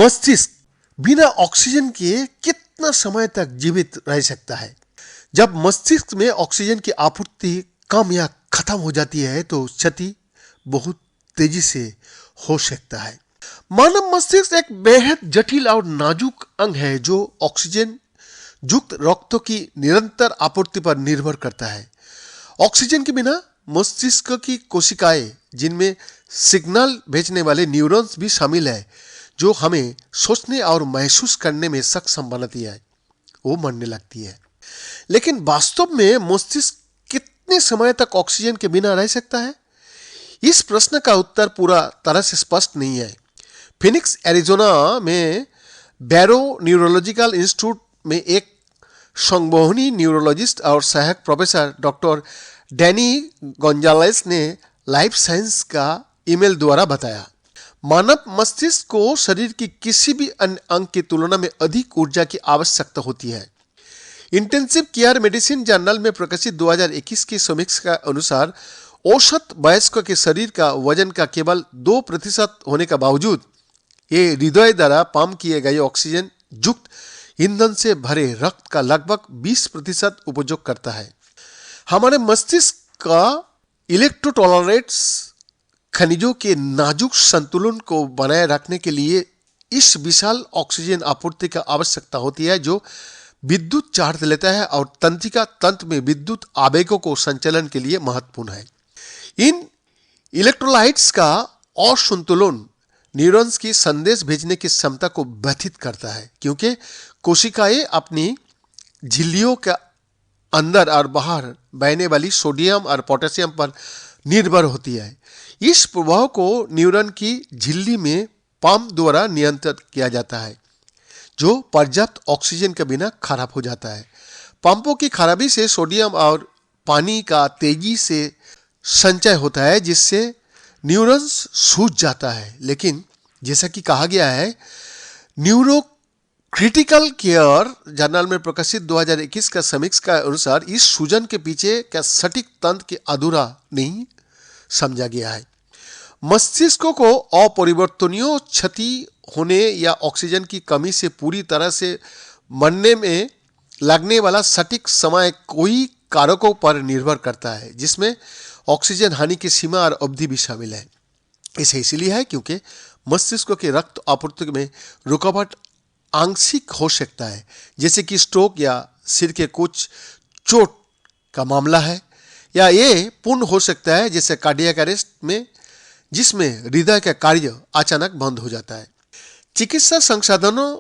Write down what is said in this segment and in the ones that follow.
मस्तिष्क बिना ऑक्सीजन के कितना समय तक जीवित रह सकता है? जब मस्तिष्क में ऑक्सीजन की आपूर्ति कम या खत्म हो जाती है तो क्षति बहुत तेजी से हो सकता है। मानव मस्तिष्क एक बेहद जटिल और नाजुक अंग है जो ऑक्सीजन युक्त रक्त की निरंतर आपूर्ति पर निर्भर करता है। ऑक्सीजन के बिना मस्तिष्क की कोशिकाएं, जिनमें सिग्नल भेजने वाले न्यूरॉन्स भी शामिल है, जो हमें सोचने और महसूस करने में सक्षम बनाती है, वो मरने लगती है। लेकिन वास्तव में मस्तिष्क कितने समय तक ऑक्सीजन के बिना रह सकता है? इस प्रश्न का उत्तर पूरा तरह से स्पष्ट नहीं है। फिनिक्स, एरिजोना में बैरो न्यूरोलॉजिकल इंस्टीट्यूट में एक संगोहनी न्यूरोलॉजिस्ट और सहायक प्रोफेसर डॉक्टर डैनी गोंजालेस ने लाइफ साइंस का ईमेल द्वारा बताया, मानव मस्तिष्क को शरीर की किसी भी अन्य अंग की तुलना में अधिक ऊर्जा की आवश्यकता होती है। इंटेंसिव केयर मेडिसिन जर्नल में प्रकाशित 2021 की समीक्षा के अनुसार औसत वयस्क के शरीर का वजन का केवल 2% होने के बावजूद ये हृदय द्वारा पंप किए गए ऑक्सीजन युक्त ईंधन से भरे रक्त का लगभग 20% उपयोग करता है। हमारे मस्तिष्क का इलेक्ट्रोटॉलरेट्स खनिजों के नाजुक संतुलन को बनाए रखने के लिए इस विशाल ऑक्सीजन आपूर्ति की आवश्यकता होती है, जो विद्युत चार्ज लेता है और तंत्रिका तंत्र में विद्युत आवेगों को संचालन के लिए महत्वपूर्ण है। इन इलेक्ट्रोलाइट्स का असंतुलन न्यूरॉन्स की संदेश भेजने की क्षमता को व्यथित करता है, क्योंकि कोशिकाएं अपनी झिल्लियों के अंदर और बाहर बहने वाली सोडियम और पोटेशियम पर निर्भर होती है। इस प्रभाव को न्यूरॉन की झिल्ली में पंप द्वारा नियंत्रित किया जाता है, जो पर्याप्त ऑक्सीजन के बिना खराब हो जाता है। पंपों की खराबी से सोडियम और पानी का तेजी से संचय होता है, जिससे न्यूरॉन्स सूज जाता है। लेकिन जैसा कि कहा गया है, न्यूरो क्रिटिकल केयर जर्नल में प्रकाशित 2021 का समीक्षा के अनुसार इस सूजन के पीछे का सटीक तंत्र के अधूरा नहीं समझा गया है। मस्तिष्क को अपरिवर्तनीय क्षति होने या ऑक्सीजन की कमी से पूरी तरह से मरने में लगने वाला सटीक समय कई कारकों पर निर्भर करता है, जिसमें ऑक्सीजन हानि की सीमा और अवधि भी शामिल है। इसे इसलिए है क्योंकि मस्तिष्क के रक्त आपूर्ति में रुकावट आंशिक हो सकता है, जैसे कि स्ट्रोक या सिर के कुछ चोट का मामला है, या ये पूर्ण हो सकता है जैसे कार्डियक अरेस्ट में, जिसमें हृदय का कार्य अचानक बंद हो जाता है। चिकित्सा संसाधनों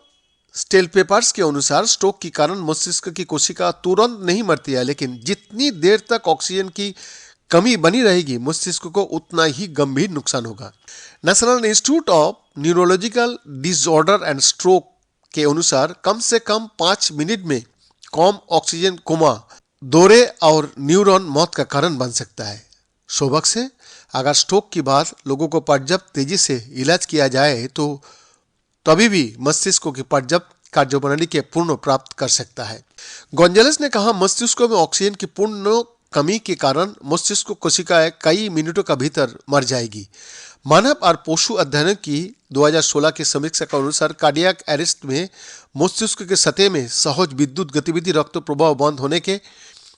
स्टेल पेपर्स के अनुसार स्ट्रोक के कारण मस्तिष्क की कोशिका तुरंत नहीं मरती है, लेकिन जितनी देर तक ऑक्सीजन की कमी बनी रहेगी मस्तिष्क को उतना ही गंभीर नुकसान होगा। National institute of neurological disorder and stroke के अनुसार कम से कम 5 मिनट में कम ऑक्सीजन कोमा, दौरे और न्यूरॉन मौत का कारण बन सकता है। सौभाग्य से अगर स्ट्रोक के बाद लोगों को पर्याप्त तेजी से इलाज किया जाए तो तभी भी मस्तिष्क की पर्याप्त कार्यप्रणाली के पूर्ण प्राप्त कर सकता है। गोंजालेस ने कहा, मस्तिष्क में ऑक्सीजन की पूर्ण कमी के कारण मस्तिष्क कोशिकाएं कई मिनटों का भीतर मर जाएगी। मानव और पशु अध्ययन की 2016 की समीक्षा के अनुसार कार्डियक अरेस्ट में मस्तिष्क के सतह में सहज विद्युत गतिविधि रक्त प्रवाह बंद होने के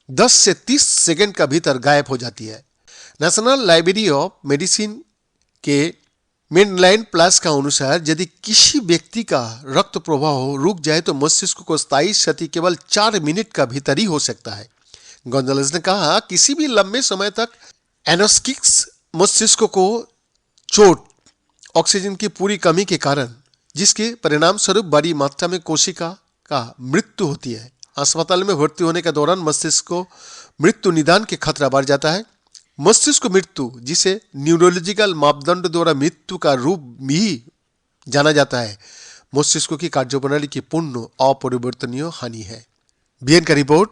10 से 30 सेकंड का भीतर गायब हो जाती है। नेशनल लाइब्रेरी ऑफ मेडिसिन के मेडलाइन प्लस का अनुसार यदि किसी व्यक्ति का रक्त प्रवाह रुक जाए तो मस्तिष्क को स्थायी क्षति केवल 4 मिनट का भीतर ही हो सकता है। गोंजालेस ने कहा, किसी भी लंबे समय तक एनोस्किक्स मस्तिष्क को चोट, ऑक्सीजन की पूरी कमी के कारण, जिसके परिणाम स्वरूप बड़ी मात्रा में कोशिका का मृत्यु होती है। अस्पताल में भर्ती होने के दौरान मस्तिष्क को मृत्यु निदान के खतरा बढ़ जाता है। मस्तिष्क मृत्यु, जिसे न्यूरोलॉजिकल मापदंड द्वारा मृत्यु का रूप भी जाना जाता है, मस्तिष्क की कार्यप्रणाली की पूर्ण अपरिवर्तनीय हानि है। बीएन का रिपोर्ट।